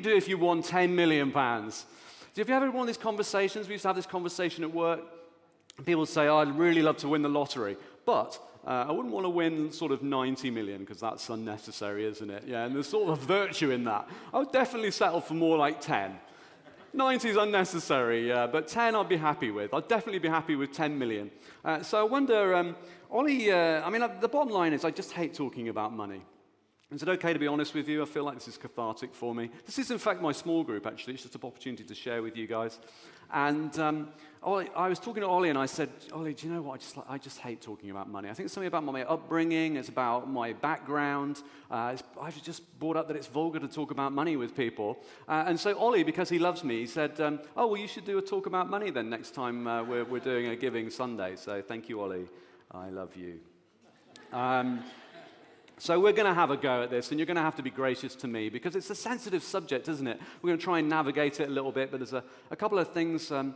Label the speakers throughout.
Speaker 1: do if you won £10 million? Have you ever had one of these conversations? We used to have this conversation at work. People say, oh, I'd really love to win the lottery, but I wouldn't want to win sort of 90 million because that's unnecessary, isn't it? Yeah, and there's sort of virtue in that. I would definitely settle for more like 10. 90 is unnecessary, but 10 I'd be happy with. I'd definitely be happy with 10 million. So I wonder, Ollie, the bottom line is I just hate talking about money. Is it okay to be honest with you? I feel like this is cathartic for me. This is, in fact, my small group, actually. It's just an opportunity to share with you guys. And I was talking to Ollie, and I said, Ollie, do you know what? I just hate talking about money. I think it's something about my upbringing. It's about my background. I've just brought up that it's vulgar to talk about money with people. And so Ollie, because he loves me, he said, oh, well, you should do a talk about money then next time we're doing a Giving Sunday. So thank you, Ollie. I love you. So we're going to have a go at this, and you're going to have to be gracious to me because it's a sensitive subject, isn't it? We're going to try and navigate it a little bit, but there's a couple of things. Of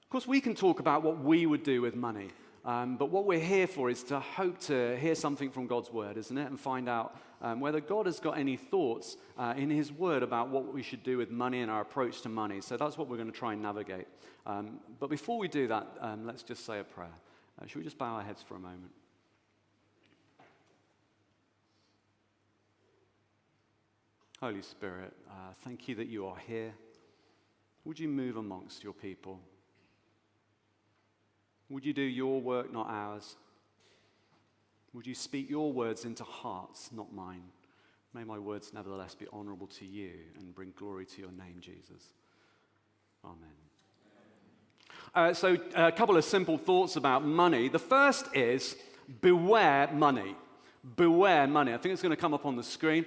Speaker 1: course, we can talk about what we would do with money, but what we're here for is to hope to hear something from God's Word, isn't it? And find out whether God has got any thoughts in His Word about what we should do with money and our approach to money. So that's what we're going to try and navigate. But before we do that, let's just say a prayer. Should we just bow our heads for a moment? Holy Spirit, thank you that you are here. Would you move amongst your people? Would you do your work, not ours? Would you speak your words into hearts, not mine? May my words nevertheless be honorable to you and bring glory to your name, Jesus. Amen. So a couple of simple thoughts about money. The first is beware money. Beware money. I think it's going to come up on the screen.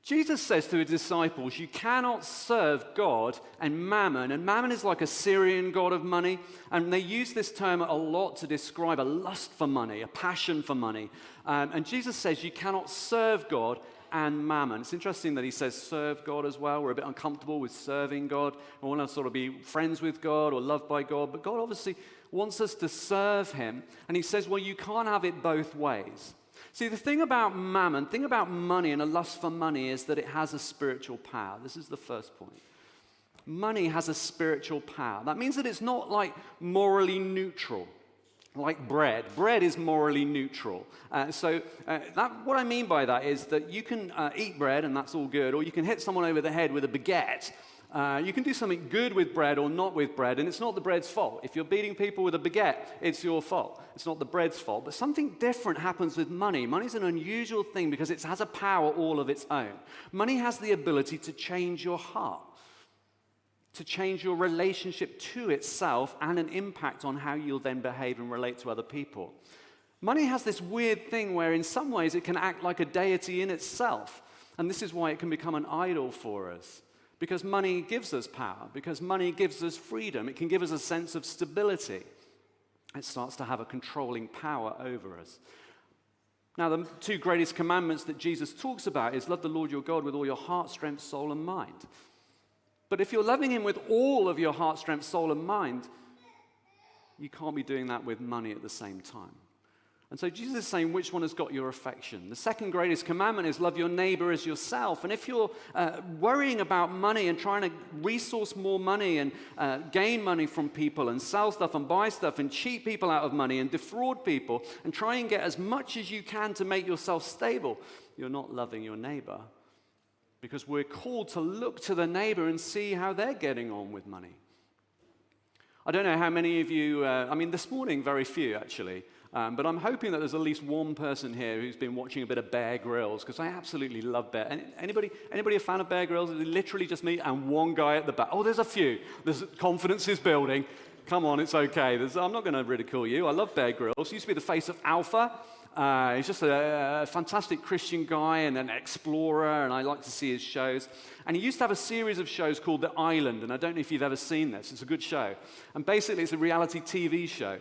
Speaker 1: Jesus says to his disciples, you cannot serve God and mammon is like a Syrian god of money, and they use this term a lot to describe a lust for money, a passion for money. And Jesus says you cannot serve God and mammon. It's interesting that he says serve God as well. We're a bit uncomfortable with serving God. We want to sort of be friends with God or loved by God, but God obviously wants us to serve him, and he says, well, you can't have it both ways. See, the thing about mammon, thing about money and a lust for money is that it has a spiritual power. This is the first point. Money has a spiritual power. That means that it's not like morally neutral, like bread. Bread is morally neutral. What I mean by that is that you can eat bread and that's all good, or you can hit someone over the head with a baguette. You can do something good with bread or not with bread, and it's not the bread's fault. If you're beating people with a baguette, it's your fault. It's not the bread's fault. But something different happens with money. Money's an unusual thing because it has a power all of its own. Money has the ability to change your heart, to change your relationship to itself, and an impact on how you'll then behave and relate to other people. Money has this weird thing where in some ways it can act like a deity in itself, and this is why it can become an idol for us. Because money gives us power, because money gives us freedom. It can give us a sense of stability. It starts to have a controlling power over us. Now, the two greatest commandments that Jesus talks about is love the Lord your God with all your heart, strength, soul, and mind. But if you're loving him with all of your heart, strength, soul, and mind, you can't be doing that with money at the same time. And so Jesus is saying, which one has got your affection? The second greatest commandment is love your neighbor as yourself. And if you're worrying about money and trying to resource more money and gain money from people and sell stuff and buy stuff and cheat people out of money and defraud people and try and get as much as you can to make yourself stable, you're not loving your neighbor. Because we're called to look to the neighbor and see how they're getting on with money. I don't know how many of you, this morning, very few actually, but I'm hoping that there's at least one person here who's been watching a bit of Bear Grylls, because I absolutely love Bear. Anybody a fan of Bear Grylls? It's literally just me and one guy at the back. Oh, there's a few. There's confidence is building. Come on, it's okay. I'm not going to ridicule you. I love Bear Grylls. He used to be the face of Alpha. He's just a fantastic Christian guy and an explorer, and I like to see his shows. And he used to have a series of shows called The Island, and I don't know if you've ever seen this. It's a good show. And basically, it's a reality TV show.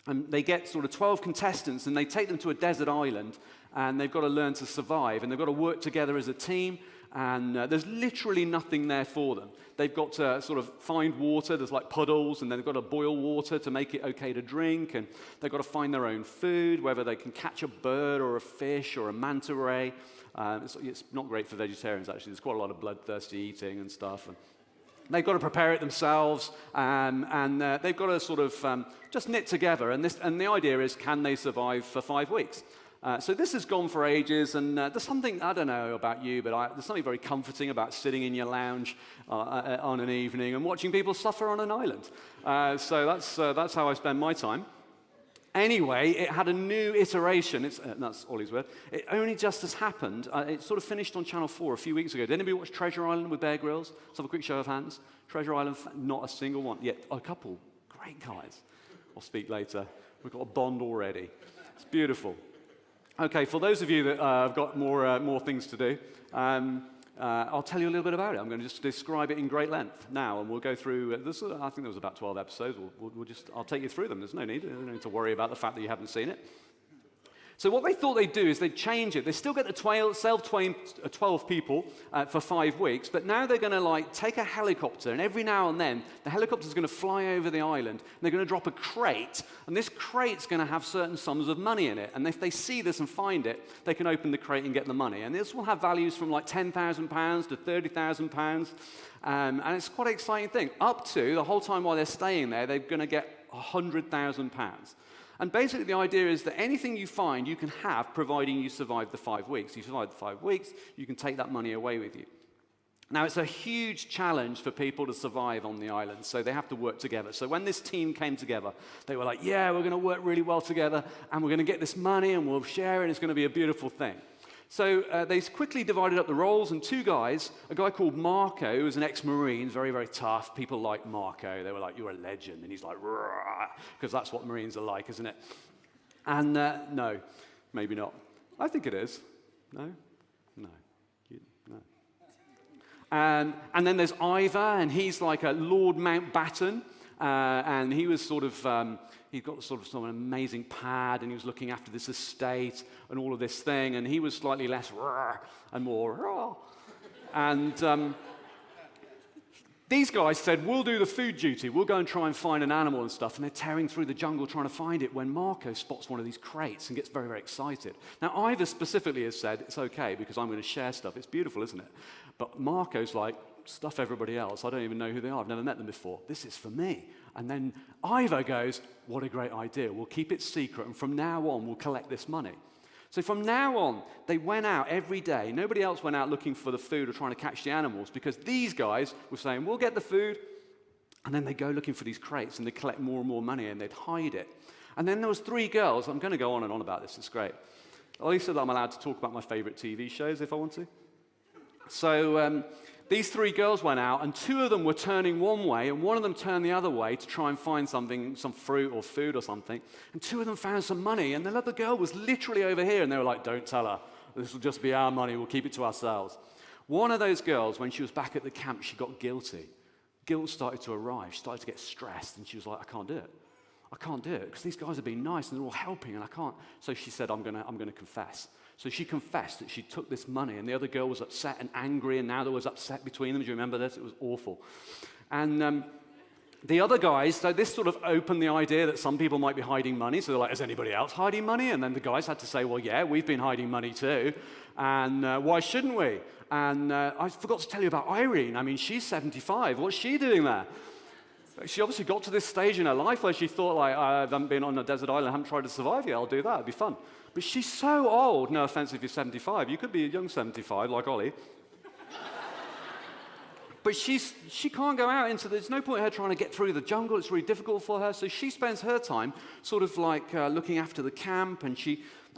Speaker 1: And they get sort of 12 contestants, and they take them to a desert island, and they've got to learn to survive, and they've got to work together as a team, and there's literally nothing there for them. They've got to sort of find water. There's like puddles, and then they've got to boil water to make it okay to drink, and they've got to find their own food, whether they can catch a bird or a fish or a manta ray. It's not great for vegetarians, actually. There's quite a lot of bloodthirsty eating and stuff. And they've got to prepare it themselves, and they've got to sort of just knit together. And the idea is, can they survive for 5 weeks? So this has gone for ages, and there's something, I don't know about you, but there's something very comforting about sitting in your lounge on an evening and watching people suffer on an island. So that's how I spend my time. Anyway, it had a new iteration. That's Ollie's word. It only just has happened. It sort of finished on Channel 4 a few weeks ago. Did anybody watch Treasure Island with Bear Grylls? Let's have a quick show of hands. Treasure Island, not a single one. Yet a couple. Great guys. I'll speak later. We've got a bond already. It's beautiful. Okay, for those of you that have got more things to do, I'll tell you a little bit about it. I'm going to just describe it in great length now, and we'll go through this. I think there was about 12 episodes. I'll take you through them. There's no need to worry about the fact that you haven't seen it. So what they thought they'd do is they'd change it. They still get the 12 people for 5 weeks, but now they're going to take a helicopter, and every now and then the helicopter's going to fly over the island, and they're going to drop a crate, and this crate's going to have certain sums of money in it. And if they see this and find it, they can open the crate and get the money. And this will have values from like £10,000 to £30,000, and it's quite an exciting thing. Up to, the whole time while they're staying there, they're going to get £100,000. And basically the idea is that anything you find, you can have, providing you survive the 5 weeks. You survive the 5 weeks, you can take that money away with you. Now, it's a huge challenge for people to survive on the island, so they have to work together. So when this team came together, they were like, yeah, we're going to work really well together, and we're going to get this money, and we'll share it, and it's going to be a beautiful thing. So they quickly divided up the roles, and 2 guys, a guy called Marco, who was an ex-Marine, very, very tough. People like Marco. They were like, you're a legend. And he's like, because that's what Marines are like, isn't it? And no, maybe not. I think it is. No? No. No. And then there's Ivor, and he's like a Lord Mountbatten, and he was sort of... He'd got sort of an amazing pad, and he was looking after this estate and all of this thing, and he was slightly less and more. And these guys said, we'll do the food duty. We'll go and try and find an animal and stuff. And they're tearing through the jungle trying to find it when Marco spots one of these crates and gets very, very excited. Now, Ivor specifically has said, it's okay because I'm going to share stuff. It's beautiful, isn't it? But Marco's like, stuff everybody else. I don't even know who they are. I've never met them before. This is for me. And then Ivor goes, what a great idea. We'll keep it secret, and from now on, we'll collect this money. So from now on, they went out every day. Nobody else went out looking for the food or trying to catch the animals, because these guys were saying, we'll get the food, and then they'd go looking for these crates, and they'd collect more and more money, and they'd hide it. And then there was 3 girls. I'm going to go on and on about this. It's great. Ollie said that I'm allowed to talk about my favorite TV shows if I want to. So these 3 girls went out, and 2 of them were turning one way, and one of them turned the other way to try and find something, some fruit or food or something. And 2 of them found some money, and the other girl was literally over here, and they were like, don't tell her. This will just be our money. We'll keep it to ourselves. One of those girls, when she was back at the camp, she got guilty. Guilt started to arrive. She started to get stressed, and she was like, I can't do it. I can't do it because these guys are being nice, and they're all helping, and I can't. So she said, I'm going to confess. So she confessed that she took this money, and the other girl was upset and angry, and now there was upset between them. Do you remember this? It was awful. And the other guys, so this sort of opened the idea that some people might be hiding money. So they're like, is anybody else hiding money? And then the guys had to say, well, yeah, we've been hiding money too. And why shouldn't we? And I forgot to tell you about Irene. I mean, she's 75. What's she doing there? She obviously got to this stage in her life where she thought, like, I haven't been on a desert island, I haven't tried to survive yet, I'll do that, it'd be fun. But she's so old, no offense if you're 75, you could be a young 75 like Ollie. But she can't go out into, there's no point in her trying to get through the jungle, it's really difficult for her, so she spends her time sort of like looking after the camp, and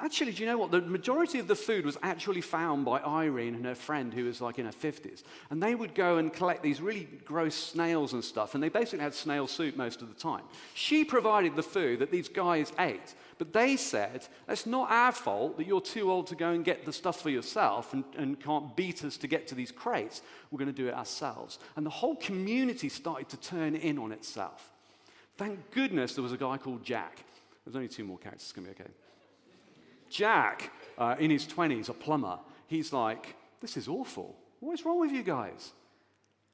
Speaker 1: actually, do you know what? The majority of the food was actually found by Irene and her friend who was like in her 50s. And they would go and collect these really gross snails and stuff, and they basically had snail soup most of the time. She provided the food that these guys ate, but they said, it's not our fault that you're too old to go and get the stuff for yourself and can't beat us to get to these crates. We're going to do it ourselves. And the whole community started to turn in on itself. Thank goodness there was a guy called Jack. There's only 2 more characters, it's going to be okay. Jack, in his 20s, a plumber, he's like, this is awful. What's wrong with you guys?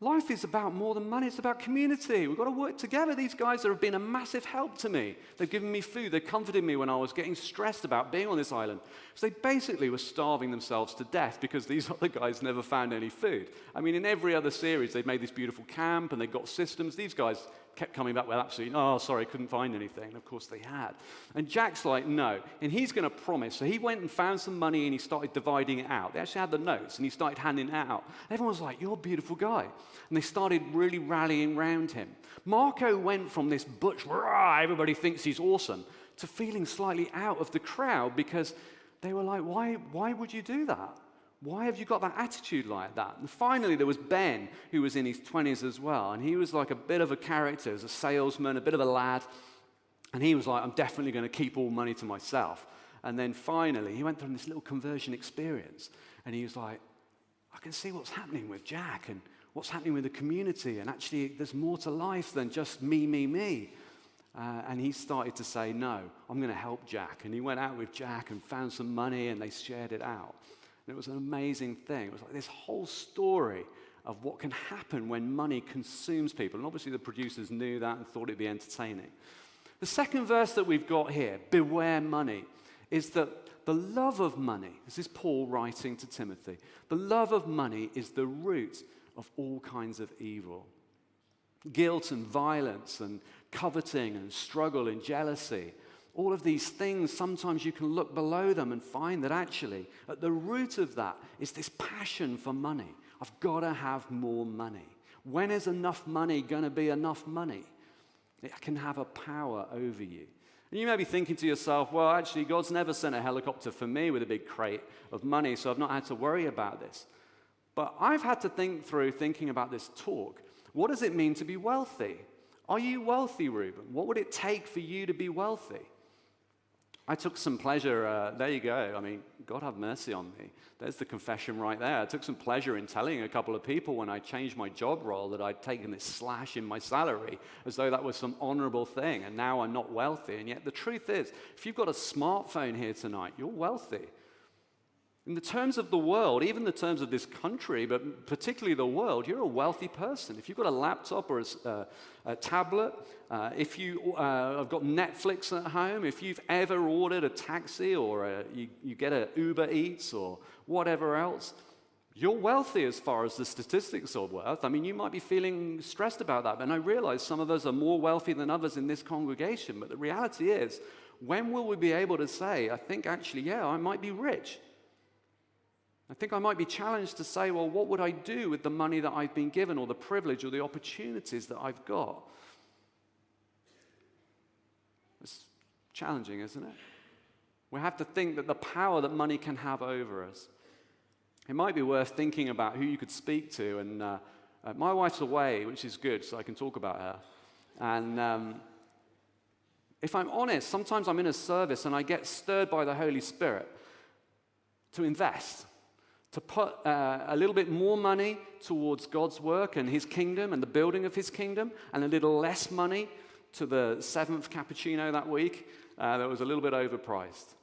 Speaker 1: Life is about more than money. It's about community. We've got to work together. These guys have been a massive help to me. They've given me food. They comforted me when I was getting stressed about being on this island. So they basically were starving themselves to death because these other guys never found any food. I mean, in every other series, they've made this beautiful camp and they've got systems. These guys kept coming back with absolutely, oh, sorry, couldn't find anything. And of course they had. And Jack's like, no. And he's going to promise. So he went and found some money and he started dividing it out. They actually had the notes and he started handing it out. Everyone was like, you're a beautiful guy. And they started really rallying around him. Marco went from this butch, rah, everybody thinks he's awesome, to feeling slightly out of the crowd because they were like, why would you do that? Why have you got that attitude like that? And finally, there was Ben, who was in his 20s as well. And he was like a bit of a character, as a salesman, a bit of a lad. And he was like, I'm definitely going to keep all money to myself. And then finally, he went through this little conversion experience. And he was like, I can see what's happening with Jack and what's happening with the community. And actually, there's more to life than just me. And he started to say, no, I'm going to help Jack. And he went out with Jack and found some money and they shared it out. And it was an amazing thing. It was like this whole story of what can happen when money consumes people. And obviously the producers knew that and thought it'd be entertaining. The second verse that we've got here, beware money, is that the love of money, this is Paul writing to Timothy, the love of money is the root of all kinds of evil. Guilt and violence and coveting and struggle and jealousy. All of these things, sometimes you can look below them and find that actually at the root of that is this passion for money. I've got to have more money. When is enough money going to be enough money? It can have a power over you. And you may be thinking to yourself, well, actually, God's never sent a helicopter for me with a big crate of money, so I've not had to worry about this. But I've had to think through thinking about this talk. What does it mean to be wealthy? Are you wealthy, Reuben? What would it take for you to be wealthy? I took some pleasure, there you go, I mean, God have mercy on me. There's the confession right there. I took some pleasure in telling a couple of people when I changed my job role that I'd taken this slash in my salary as though that was some honorable thing, and now I'm not wealthy. And yet the truth is, if you've got a smartphone here tonight, you're wealthy. In the terms of the world, even the terms of this country, but particularly the world, you're a wealthy person. If you've got a laptop or a tablet, if you have got Netflix at home, if you've ever ordered a taxi or you get an Uber Eats or whatever else, you're wealthy as far as the statistics are worth. I mean, you might be feeling stressed about that, and I realize some of us are more wealthy than others in this congregation, but the reality is, when will we be able to say, I think actually, yeah, I might be rich? I think I might be challenged to say, well, what would I do with the money that I've been given or the privilege or the opportunities that I've got? It's challenging, isn't it? We have to think that the power that money can have over us. It might be worth thinking about who you could speak to. And my wife's away, which is good, so I can talk about her. And if I'm honest, sometimes I'm in a service and I get stirred by the Holy Spirit to invest, to put a little bit more money towards God's work and His kingdom and the building of His kingdom, and a little less money to the 7th cappuccino that week that was a little bit overpriced.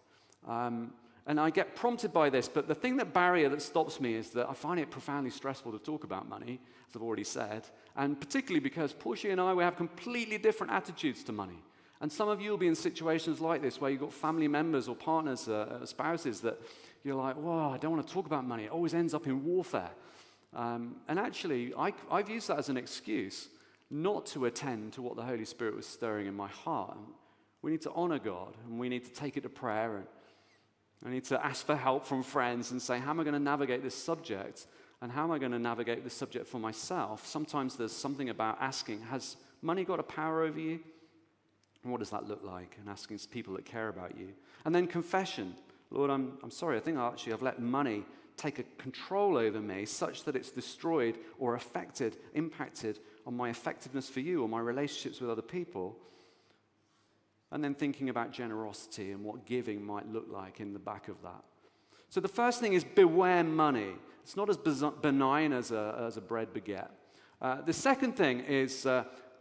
Speaker 1: And I get prompted by this, but the barrier that stops me is that I find it profoundly stressful to talk about money, as I've already said, and particularly because Portia and I, we have completely different attitudes to money. And some of you will be in situations like this where you've got family members or partners, spouses that you're like, whoa, I don't want to talk about money. It always ends up in warfare. And actually, I've used that as an excuse not to attend to what the Holy Spirit was stirring in my heart. And we need to honor God, and we need to take it to prayer, and I need to ask for help from friends and say, how am I going to navigate this subject? And how am I going to navigate this subject for myself? Sometimes there's something about asking, has money got a power over you? And what does that look like? And asking people that care about you. And then confession. Lord, I'm sorry, I think I've let money take a control over me such that it's destroyed or impacted on my effectiveness for you or my relationships with other people. And then thinking about generosity and what giving might look like in the back of that. So the first thing is beware money. It's not as benign as a bread baguette. The second thing is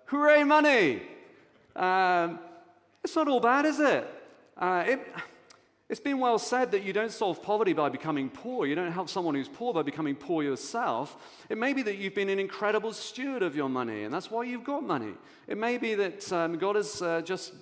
Speaker 1: hooray money. It's not all bad, is it? It's been well said that you don't solve poverty by becoming poor. You don't help someone who's poor by becoming poor yourself. It may be that you've been an incredible steward of your money, and that's why you've got money. It may be that God has just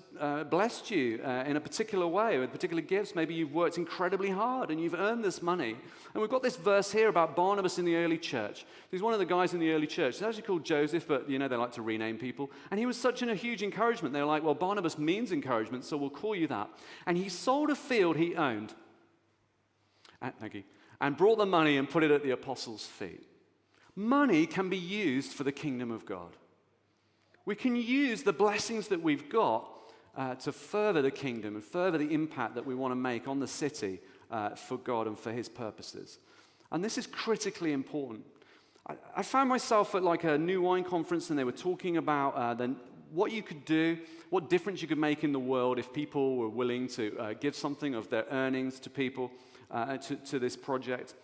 Speaker 1: blessed you in a particular way with particular gifts. Maybe you've worked incredibly hard and you've earned this money. And we've got this verse here about Barnabas in the early church. He's one of the guys in the early church. He's actually called Joseph, but they like to rename people. And he was such a huge encouragement. They were like, well, Barnabas means encouragement, so we'll call you that. And he sold a field he owned, thank you, and brought the money and put it at the apostles' feet. Money can be used for the kingdom of God. We can use the blessings that we've got to further the kingdom and further the impact that we want to make on the city for God and for his purposes. And this is critically important. I found myself at like a new wine conference, and they were talking about what you could do, what difference you could make in the world if people were willing to give something of their earnings to people, to this project.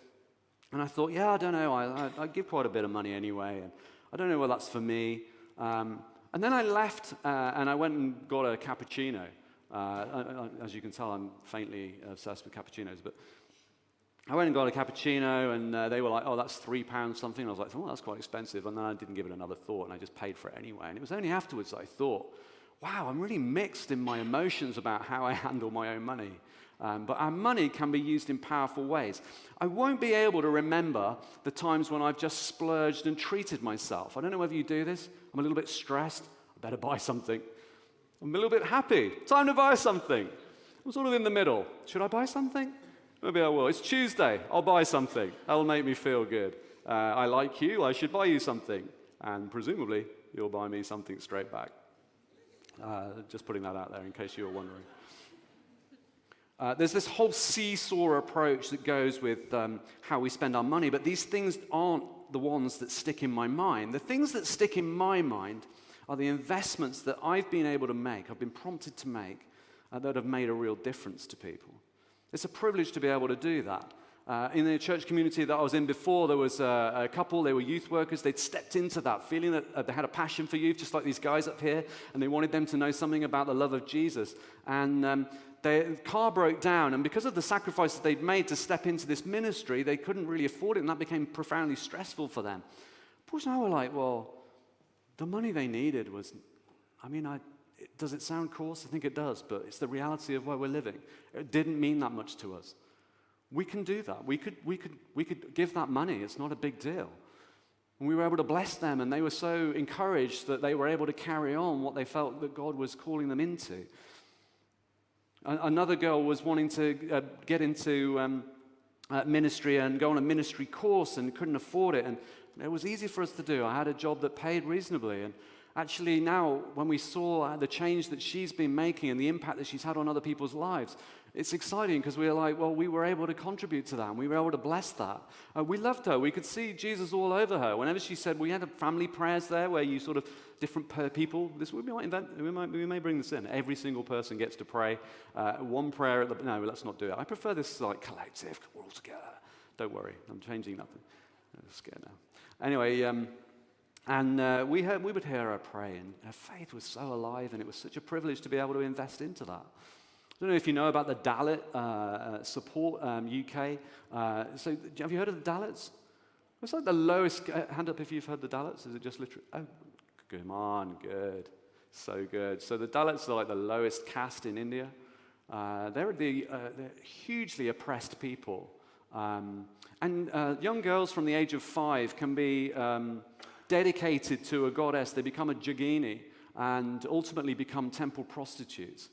Speaker 1: And I thought, I don't know, I give quite a bit of money anyway, and I don't know whether that's for me. And then I left and I went and got a cappuccino. As you can tell, I'm faintly obsessed with cappuccinos, but I went and got a cappuccino, and they were like, oh, that's £3 something. And I was like, oh, that's quite expensive. And then I didn't give it another thought, and I just paid for it anyway. And it was only afterwards that I thought, wow, I'm really mixed in my emotions about how I handle my own money. But our money can be used in powerful ways. I won't be able to remember the times when I've just splurged and treated myself. I don't know whether you do this. I'm a little bit stressed. I better buy something. I'm a little bit happy. Time to buy something. I'm sort of in the middle. Should I buy something? Maybe I will. It's Tuesday. I'll buy something. That'll make me feel good. I like you. I should buy you something. And presumably, you'll buy me something straight back. Just putting that out there in case you were wondering. There's this whole seesaw approach that goes with how we spend our money, but these things aren't the ones that stick in my mind. The things that stick in my mind are the investments that I've been able to make, I've been prompted to make, that have made a real difference to people. It's a privilege to be able to do that. In the church community that I was in before, there was a couple, they were youth workers. They'd stepped into that, feeling that they had a passion for youth, just like these guys up here, and they wanted them to know something about the love of Jesus. And their car broke down, and because of the sacrifices they'd made to step into this ministry, they couldn't really afford it, and that became profoundly stressful for them. Bruce and I were like, well, the money they needed was, does it sound coarse? I think it does, but it's the reality of where we're living. It didn't mean that much to us. We can do that. We could give that money. It's not a big deal. And we were able to bless them, and they were so encouraged that they were able to carry on what they felt that God was calling them into. Another girl was wanting to get into ministry and go on a ministry course and couldn't afford it, and it was easy for us to do. I had a job that paid reasonably, and actually now when we saw the change that she's been making and the impact that she's had on other people's lives, it's exciting because we were like, well, we were able to contribute to that, and we were able to bless that. We loved her. We could see Jesus all over her. Whenever she said, we had family prayers there where you sort of, different people, we may bring this in. Every single person gets to pray one prayer at the, no, let's not do it. I prefer this like collective, we're all together. Don't worry, I'm changing nothing. I'm scared now. Anyway, we would hear her pray, and her faith was so alive, and it was such a privilege to be able to invest into that. I don't know if you know about the Dalit Support UK. So have you heard of the Dalits? It's like the lowest, hand up if you've heard the Dalits. Is it just literally, oh, come on, good. So good. So the Dalits are like the lowest caste in India. They're hugely oppressed people. And young girls from the age of 5 can be dedicated to a goddess. They become a yogini and ultimately become temple prostitutes.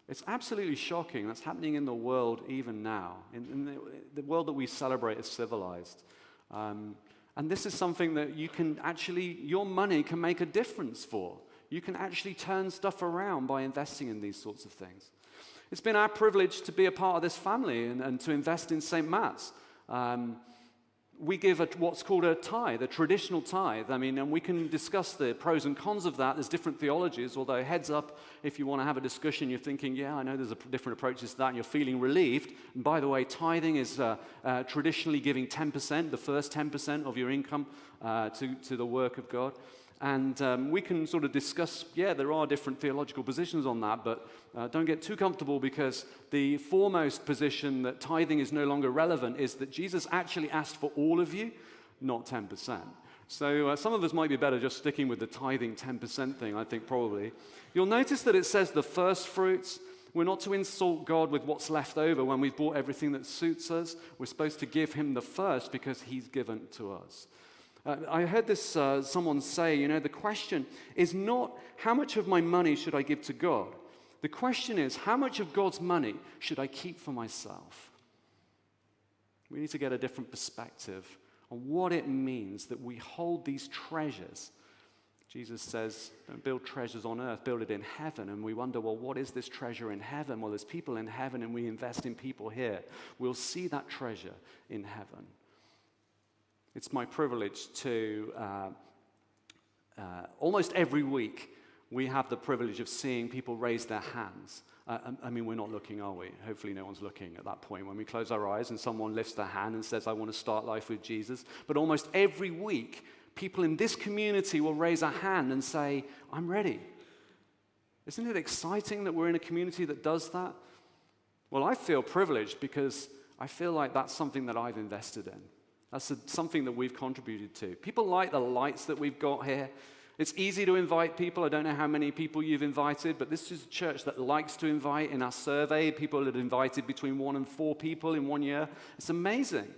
Speaker 1: It's absolutely shocking. That's happening in the world even now, in the world that we celebrate as civilized. And this is something that you can actually, your money can make a difference for. You can actually turn stuff around by investing in these sorts of things. It's been our privilege to be a part of this family and to invest in St. Matt's. We give what's called a tithe, a traditional tithe. And we can discuss the pros and cons of that. There's different theologies, although heads up, if you want to have a discussion, you're thinking, yeah, I know there's different approaches to that, and you're feeling relieved. And by the way, tithing is traditionally giving 10%, the first 10% of your income to the work of God. And we can sort of discuss, there are different theological positions on that, but don't get too comfortable, because the foremost position that tithing is no longer relevant is that Jesus actually asked for all of you, not 10%. So some of us might be better just sticking with the tithing 10% thing, I think probably. You'll notice that it says the first fruits. We're not to insult God with what's left over when we've bought everything that suits us. We're supposed to give him the first because he's given to us. I heard this someone say, the question is not how much of my money should I give to God? The question is, how much of God's money should I keep for myself? We need to get a different perspective on what it means that we hold these treasures. Jesus says, don't build treasures on earth, build it in heaven. And we wonder, well, what is this treasure in heaven? Well, there's people in heaven, and we invest in people here. We'll see that treasure in heaven. It's my privilege to, almost every week, we have the privilege of seeing people raise their hands. We're not looking, are we? Hopefully no one's looking at that point when we close our eyes and someone lifts their hand and says, I want to start life with Jesus. But almost every week, people in this community will raise a hand and say, I'm ready. Isn't it exciting that we're in a community that does that? Well, I feel privileged because I feel like that's something that I've invested in. That's something that we've contributed to. People like the lights that we've got here. It's easy to invite people. I don't know how many people you've invited, but this is a church that likes to invite. In our survey, people had invited between 1 and 4 people in 1 year. It's amazing.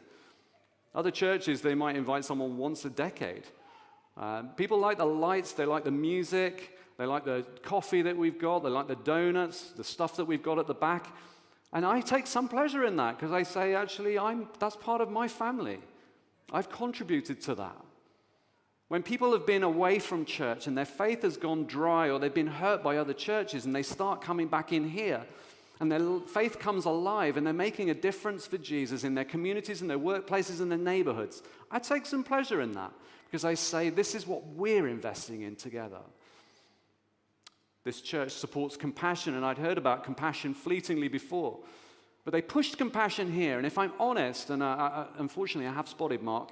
Speaker 1: Other churches, they might invite someone once a decade. People like the lights, they like the music, they like the coffee that we've got, they like the donuts, the stuff that we've got at the back. And I take some pleasure in that, because I say, actually, that's part of my family. I've contributed to that. When people have been away from church and their faith has gone dry, or they've been hurt by other churches, and they start coming back in here, and their faith comes alive, and they're making a difference for Jesus in their communities, in their workplaces, in their neighborhoods, I take some pleasure in that, because I say, this is what we're investing in together. This church supports compassion, and I'd heard about compassion fleetingly before. But they pushed compassion here, and if I'm honest, and unfortunately I have spotted Mark,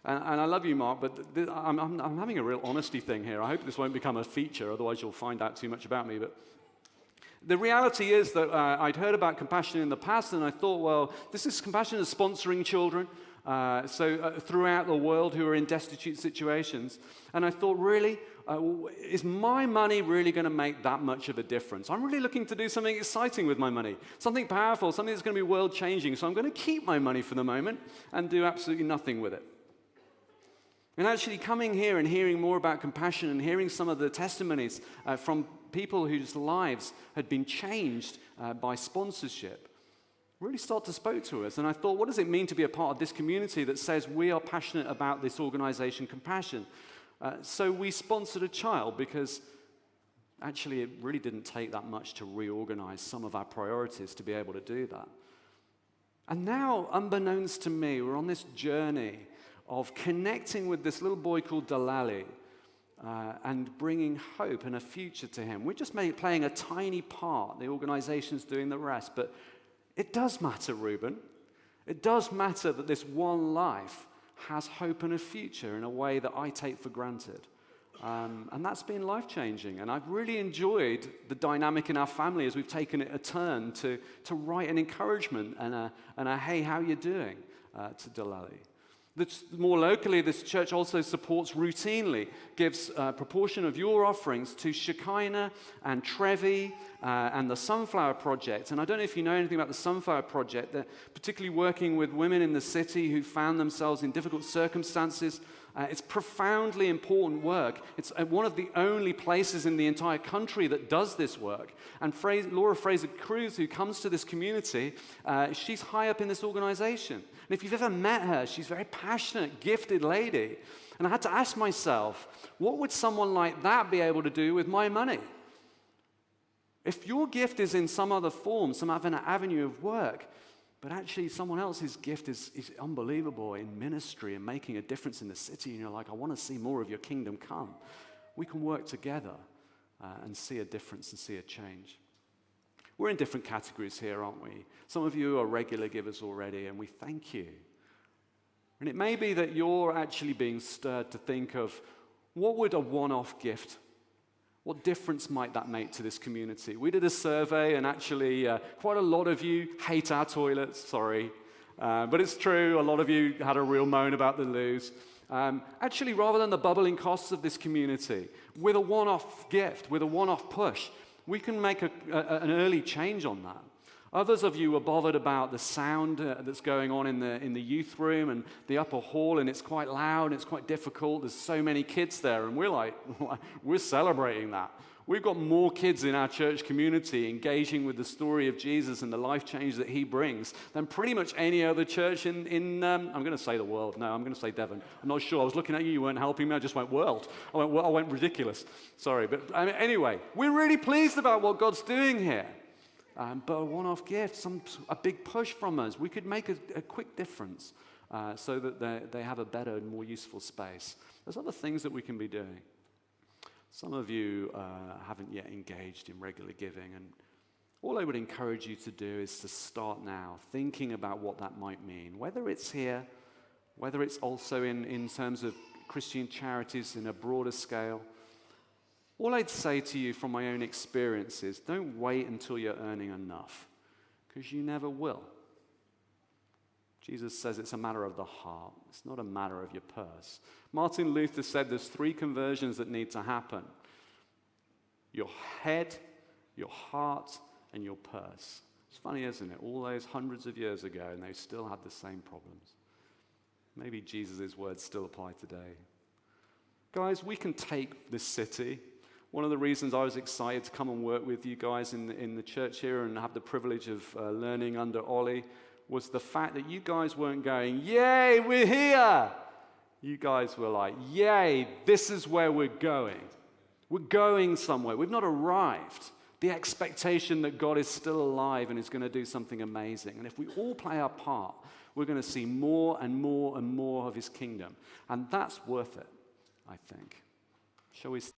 Speaker 1: and I love you, Mark, but I'm having a real honesty thing here. I hope this won't become a feature, otherwise you'll find out too much about me. But the reality is that I'd heard about compassion in the past, and I thought, well, this is compassion is sponsoring children throughout the world who are in destitute situations. And I thought, really? Is my money really going to make that much of a difference? I'm really looking to do something exciting with my money, something powerful, something that's going to be world-changing. So I'm going to keep my money for the moment and do absolutely nothing with it. And actually coming here and hearing more about compassion and hearing some of the testimonies from people whose lives had been changed by sponsorship really started to spoke to us. And I thought, what does it mean to be a part of this community that says we are passionate about this organization, Compassion? So we sponsored a child, because actually it really didn't take that much to reorganize some of our priorities to be able to do that. And now, unbeknownst to me, we're on this journey of connecting with this little boy called Delali and bringing hope and a future to him. We're just playing a tiny part. The organization's doing the rest. But it does matter, Reuben. It does matter that this one life has hope and a future in a way that I take for granted. And that's been life-changing. And I've really enjoyed the dynamic in our family as we've taken it a turn to write an encouragement and a hey, how you doing to Delali. More locally, this church also supports routinely, gives a proportion of your offerings to Shekinah and Trevi and the Sunflower Project. And I don't know if you know anything about the Sunflower Project. They're particularly working with women in the city who found themselves in difficult circumstances. It's profoundly important work. It's one of the only places in the entire country that does this work. And Laura Fraser-Cruz, who comes to this community, she's high up in this organization. And if you've ever met her, she's a very passionate, gifted lady. And I had to ask myself, what would someone like that be able to do with my money? If your gift is in some other form, some other avenue of work, but actually someone else's gift is unbelievable in ministry and making a difference in the city, and you're like, I want to see more of your kingdom come, we can work together and see a difference and see a change. We're in different categories here, aren't we? Some of you are regular givers already, and we thank you. And it may be that you're actually being stirred to think of, What would a one-off gift, what difference might that make to this community? We did a survey, and actually quite a lot of you hate our toilets, sorry. But it's true, a lot of you had a real moan about the loos. Actually, rather than the bubbling costs of this community, with a one-off gift, with a one-off push, we can make an early change on that. Others of you are bothered about the sound that's going on in the youth room and the upper hall, and it's quite loud, and it's quite difficult. There's so many kids there, and we're like, we're celebrating that. We've got more kids in our church community engaging with the story of Jesus and the life change that he brings than pretty much any other church in I'm going to say the world. No, I'm going to say Devon. I'm not sure. I was looking at you. You weren't helping me. I just went world. I went ridiculous. Sorry. But anyway, we're really pleased about what God's doing here. But a one-off gift, a big push from us, we could make a quick difference so that they have a better and more useful space. There's other things that we can be doing. Some of you haven't yet engaged in regular giving, and all I would encourage you to do is to start now, thinking about what that might mean, whether it's here, whether it's also in terms of Christian charities in a broader scale. All I'd say to you from my own experience is don't wait until you're earning enough, because you never will. Jesus says it's a matter of the heart. It's not a matter of your purse. Martin Luther said there's 3 conversions that need to happen. Your head, your heart, and your purse. It's funny, isn't it? All those hundreds of years ago, and they still had the same problems. Maybe Jesus' words still apply today. Guys, we can take this city. One of the reasons I was excited to come and work with you guys in the church here and have the privilege of learning under Ollie was the fact that you guys weren't going, yay, we're here. You guys were like, yay, this is where we're going. We're going somewhere. We've not arrived. The expectation that God is still alive and is going to do something amazing. And if we all play our part, we're going to see more and more and more of his kingdom. And that's worth it, I think. Shall we